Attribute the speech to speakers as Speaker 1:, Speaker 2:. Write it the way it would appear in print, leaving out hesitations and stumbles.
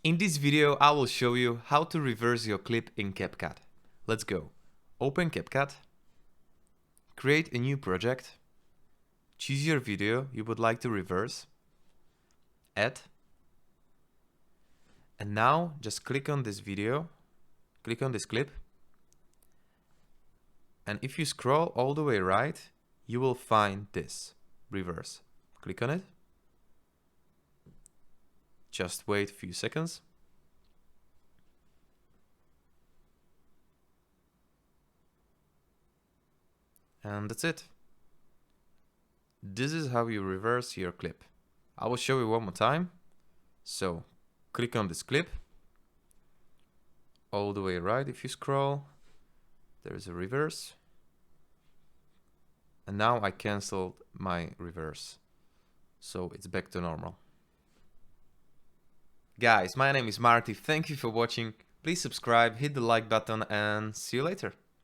Speaker 1: In this video, I will show you how to reverse your clip in Capcut. Let's go. Open Capcut, create a new project, choose your video you would like to reverse, add, and now just click on this video, click on this clip, and if you scroll all the way right, you will find this, reverse. Click on it. Just wait a few seconds. And that's it. This is how you reverse your clip. I will show you one more time. So click on this clip. All the way right if you scroll. There's a reverse. And now I canceled my reverse. So it's back to normal. Guys, my name is Marty. Thank you for watching. Please subscribe, hit the like button, and see you later.